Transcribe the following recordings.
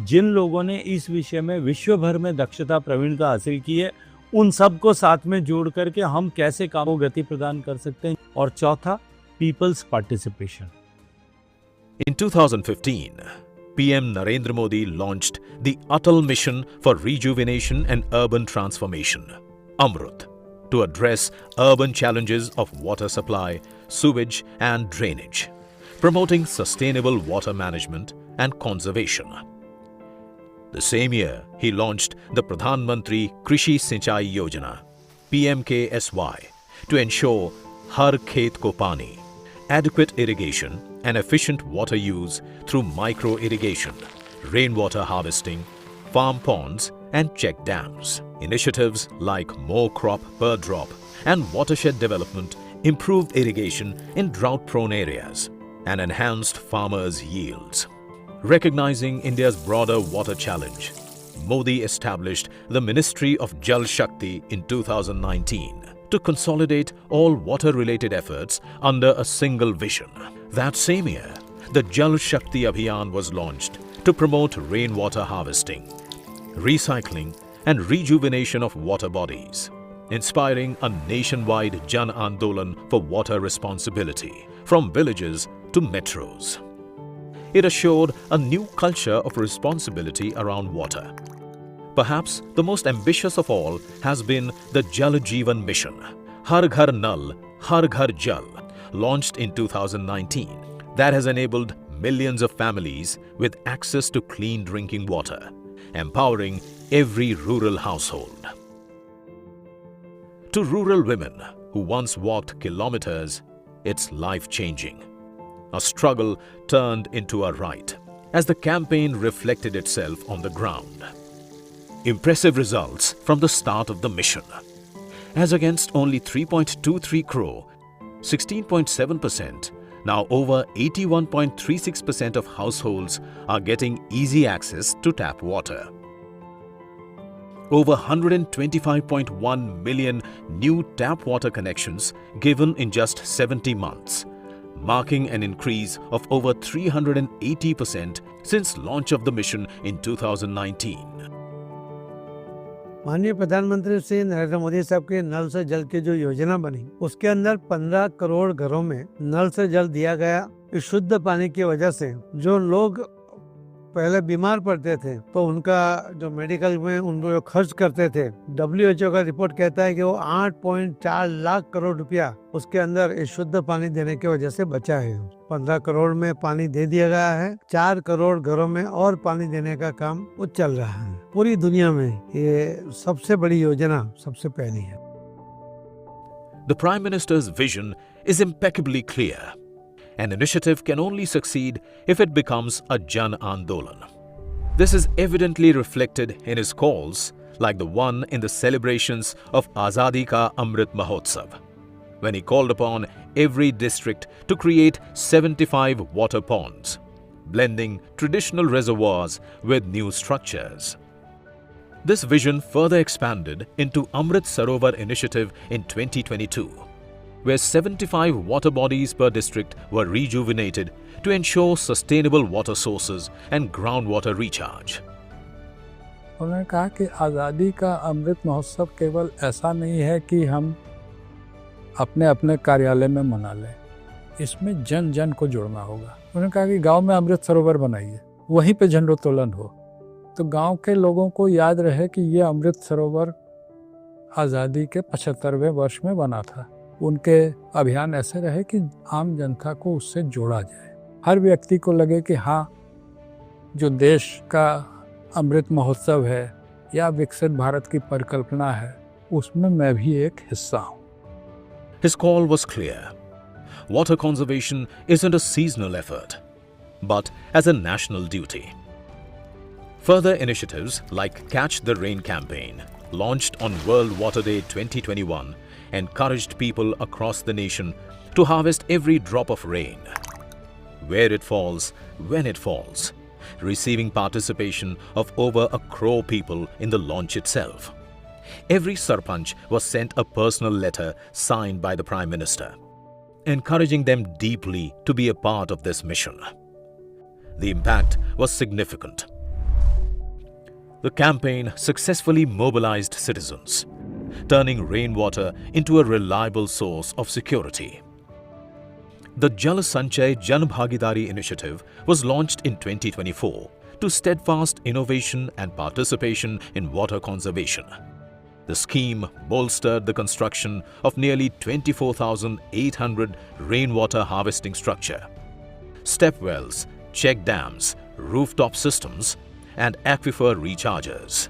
जिन लोगों ने इस विषय में विश्व भर में दक्षता प्रवीणता हासिल की है, उन सबको साथ में जोड़ करके हम कैसे कामों को गति प्रदान कर सकते हैं। और चौथा, peoples participation. In 2015, PM Narendra Modi launched the Atal Mission for Rejuvenation and Urban Transformation, Amrut, to address urban challenges of water supply, sewage and drainage, promoting sustainable water management and conservation. The same year, he launched the Pradhan Mantri Krishi Sinchai Yojana, PMKSY, to ensure Har Khet Ko Pani, adequate irrigation and efficient water use through micro-irrigation, rainwater harvesting, farm ponds and check dams. Initiatives like more crop per drop and watershed development improved irrigation in drought-prone areas and enhanced farmers' yields. Recognizing India's broader water challenge, Modi established the Ministry of Jal Shakti in 2019 to consolidate all water-related efforts under a single vision. That same year, the Jal Shakti Abhiyan was launched to promote rainwater harvesting, recycling and rejuvenation of water bodies, inspiring a nationwide Jan Andolan for water responsibility from villages to metros. It assured a new culture of responsibility around water. Perhaps the most ambitious of all has been the Jal Jeevan Mission, Har Ghar Nal, Har Ghar Jal, launched in 2019, that has enabled millions of families with access to clean drinking water, empowering every rural household. To rural women who once walked kilometers, it's life-changing. A struggle turned into a right as the campaign reflected itself on the ground. Impressive results from the start of the mission. As against only 3.23 crore, 16.7%, now over 81.36% of households are getting easy access to tap water. Over 125.1 million new tap water connections given in just 70 months, marking an increase of over 380% since launch of the mission in 2019. माननीय प्रधानमंत्री श्री नरेंद्र मोदी साहब के नल से जल की जो योजना बनी, उसके अंदर 15 करोड़ घरों में नल से जल दिया गया। इस शुद्ध पानी की वजह से जो लोग पहले बीमार पड़ते थे तो उनका जो मेडिकल में उनको जो खर्च करते थे, WHO का रिपोर्ट कहता है कि वो 8.4 लाख करोड़ रुपया उसके अंदर इस शुद्ध पानी देने की वजह से बचा है। 15 करोड़ में पानी दे दिया गया है, 4 करोड़ घरों में और पानी देने का काम वो चल रहा है। पूरी दुनिया में ये सबसे बड़ी योजना सबसे पहली है। The Prime Minister's vision is impeccably clear. An initiative can only succeed if it becomes a Jan Andolan. This is evidently reflected in his calls, like the one in the celebrations of Azadi Ka Amrit Mahotsav, when he called upon every district to create 75 water ponds, blending traditional reservoirs with new structures. This vision further expanded into Amrit Sarovar initiative in 2022, where 75 water bodies per district were rejuvenated to ensure sustainable water sources and groundwater recharge. उन्होंने कहा कि आज़ादी का अमृत महोत्सव केवल ऐसा नहीं है कि हम अपने अपने कार्यालय में मना लें, इसमें जन जन को जुड़ना होगा। उन्होंने कहा कि गांव में अमृत सरोवर बनाइए, वहीं पे झंडोत्तोलन हो, तो गांव के लोगों को याद रहे कि ये अमृत सरोवर आज़ादी के 75वें वर्ष में बना था। उनके अभियान ऐसे रहे कि आम जनता को उससे जोड़ा जाए, हर व्यक्ति को लगे कि हाँ, जो देश का अमृत महोत्सव है या विकसित भारत की परिकल्पना है, उसमें मैं भी एक हिस्सा हूँ। His call was clear. Water conservation isn't a seasonal effort, but as a national duty. Further initiatives like Catch the Rain campaign, launched on World Water Day 2021, encouraged people across the nation to harvest every drop of rain, where it falls, when it falls, receiving participation of over 1 crore people in the launch itself. Every Sarpanch was sent a personal letter signed by the Prime Minister, encouraging them deeply to be a part of this mission. The impact was significant. The campaign successfully mobilized citizens, turning rainwater into a reliable source of security. The Jal Sanchay Jan Bhagidari initiative was launched in 2024 to steadfast innovation and participation in water conservation. The scheme bolstered the construction of nearly 24,800 rainwater harvesting structure, step wells, check dams, rooftop systems, and aquifer rechargers.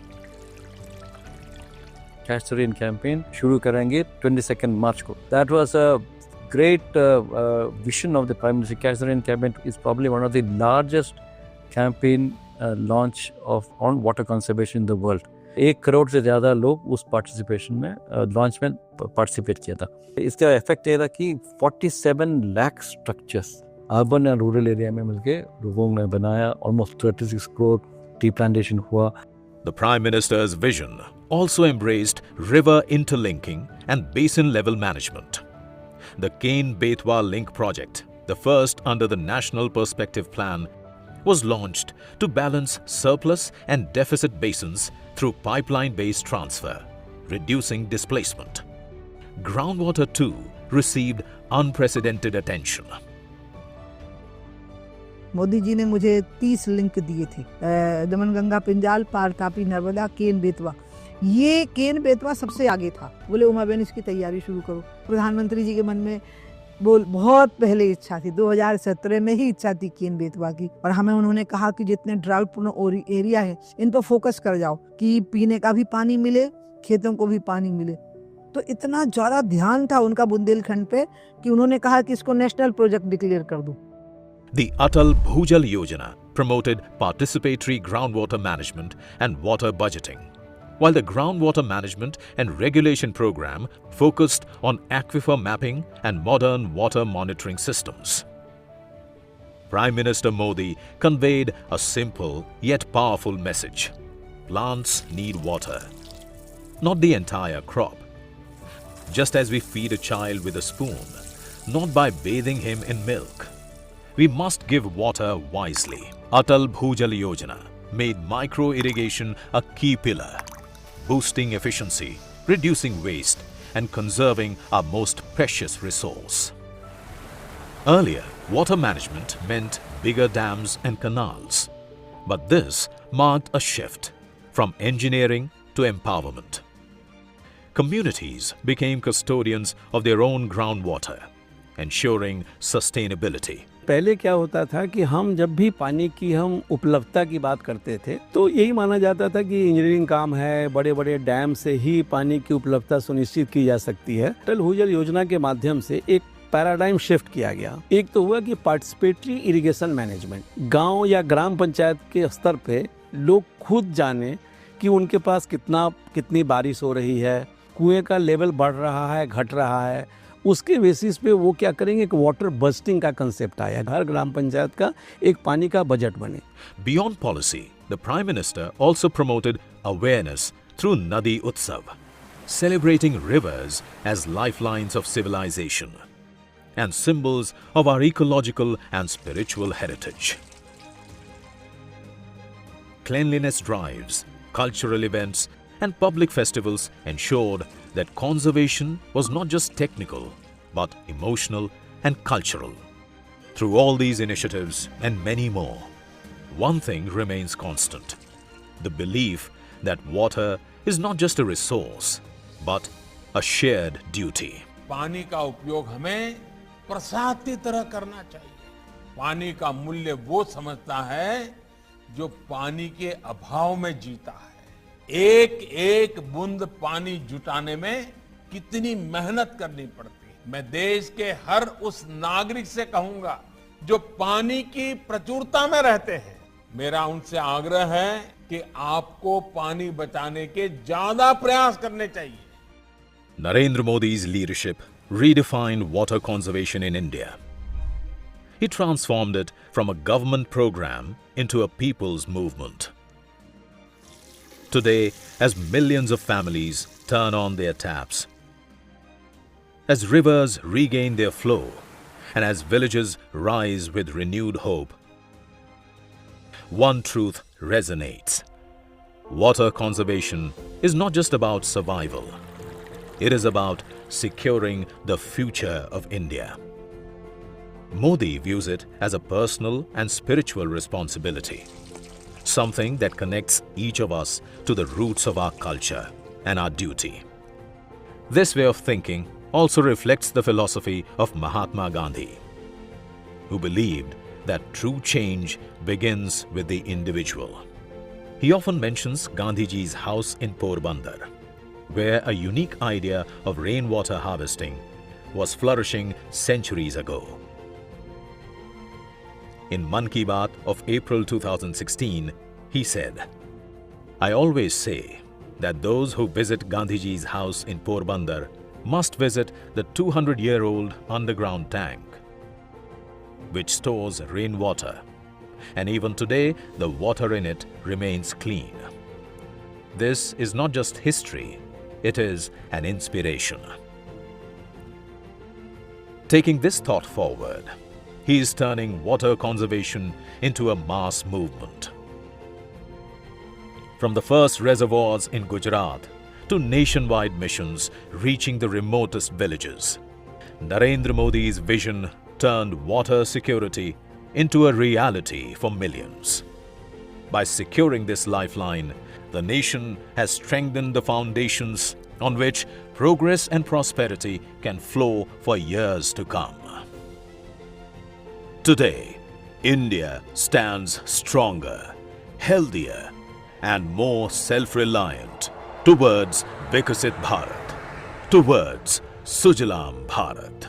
Catch the rain campaign शुरू करेंगे 22 मार्च को. That was a great vision of the Prime Minister. Catch the Rain campaign is probably one of the largest campaign launch on water conservation in the world. 1 crore से ज़्यादा लोग उस participation में launch में participate किया था. इसका इफेक्ट ये था कि 47 लाख स्ट्रक्चर्स अर्बन और रूरल एरिया में मिलके लोगों ने बनाया. ऑलमोस्ट 36 करोड़ टी प्लांटेशन हुआ. The Prime Minister's vision also embraced river interlinking and basin level management. The Ken-Betwa Link project, the first under the National Perspective Plan, was launched to balance surplus and deficit basins through pipeline-based transfer, reducing displacement. Groundwater too received unprecedented attention. Modi ji ने मुझे 30 link दिए थे. दमनगंगा, पिंजाल, पार, तापी, नर्मदा, केन, बेतवा. ये केन बेतवा सबसे आगे था. बोले उमाबेन इसकी तैयारी शुरू करो. प्रधानमंत्री जी के मन में बहुत पहले इच्छा थी. 2017 में ही इच्छा थी केन बेतवा की. और हमें उन्होंने कहा कि जितने ड्राउट पूर्ण एरिया है इन पर फोकस कर जाओ कि पीने का भी पानी मिले, खेतों को भी पानी मिले. तो इतना ज़्यादा ध्यान था उनका बुंदेलखंड पे कि उन्होंने कहा कि इसको नेशनल प्रोजेक्ट डिक्लेयर कर दो. The Atal Bhujal Yojana promoted participatory groundwater management and water budgeting, while the groundwater management and regulation program focused on aquifer mapping and modern water monitoring systems. Prime Minister Modi conveyed a simple yet powerful message. Plants need water, not the entire crop. Just as we feed a child with a spoon, not by bathing him in milk, we must give water wisely. Atal Bhujal Yojana made micro-irrigation a key pillar, boosting efficiency, reducing waste, and conserving our most precious resource. Earlier, water management meant bigger dams and canals. But this marked a shift from engineering to empowerment. Communities became custodians of their own groundwater, ensuring sustainability. पहले क्या होता था कि हम जब भी पानी की हम उपलब्धता की बात करते थे तो यही माना जाता था कि इंजीनियरिंग काम है, बड़े बड़े डैम से ही पानी की उपलब्धता सुनिश्चित की जा सकती है. अटल भूजल योजना के माध्यम से एक पैराडाइम शिफ्ट किया गया. एक तो हुआ कि पार्टिसिपेटरी इरिगेशन मैनेजमेंट. गांव या ग्राम पंचायत के स्तर पे लोग खुद जाने कि उनके पास कितनी बारिश हो रही है, कुएं का लेवल बढ़ रहा है, घट रहा है. उसके बेसिस पे वो क्या करेंगे, एक वाटर बस्टिंग का कंसेप्ट आया. हर ग्राम पंचायत का एक पानी का बजट बने. Beyond policy, the Prime Minister also promoted awareness through Nadi Utsav, celebrating rivers as lifelines of civilization and symbols of our ecological and spiritual heritage. Cleanliness drives, cultural events, and public festivals ensured that conservation was not just technical, but emotional and cultural. Through all these initiatives and many more, one thing remains constant: the belief that water is not just a resource, but a shared duty. पानी का उपयोग हमें प्रसाद की तरह करना चाहिए. पानी का मूल्य वो समझता है जो पानी के अभाव में जीता है. एक एक बूंद पानी जुटाने में कितनी मेहनत करनी पड़ती है. मैं देश के हर उस नागरिक से कहूंगा जो पानी की प्रचुरता में रहते हैं, मेरा उनसे आग्रह है कि आपको पानी बचाने के ज्यादा प्रयास करने चाहिए. Narendra Modi's leadership redefined water conservation in India. He transformed it from a government program into a people's movement. Today, as millions of families turn on their taps, as rivers regain their flow, and as villages rise with renewed hope, one truth resonates: water conservation is not just about survival. It is about securing the future of India. Modi views it as a personal and spiritual responsibility, something that connects each of us to the roots of our culture and our duty. This way of thinking also reflects the philosophy of Mahatma Gandhi, who believed that true change begins with the individual. He often mentions Gandhiji's house in Porbandar, where a unique idea of rainwater harvesting was flourishing centuries ago. In Mann Ki Baat of April 2016, he said, "I always say that those who visit Gandhiji's house in Porbandar must visit the 200-year-old underground tank, which stores rainwater, and even today the water in it remains clean. This is not just history, it is an inspiration." Taking this thought forward, he is turning water conservation into a mass movement. From the first reservoirs in Gujarat to nationwide missions reaching the remotest villages, Narendra Modi's vision turned water security into a reality for millions. By securing this lifeline, the nation has strengthened the foundations on which progress and prosperity can flow for years to come. Today, India stands stronger, healthier, and more self-reliant towards Vikasit Bharat, towards Sujalam Bharat.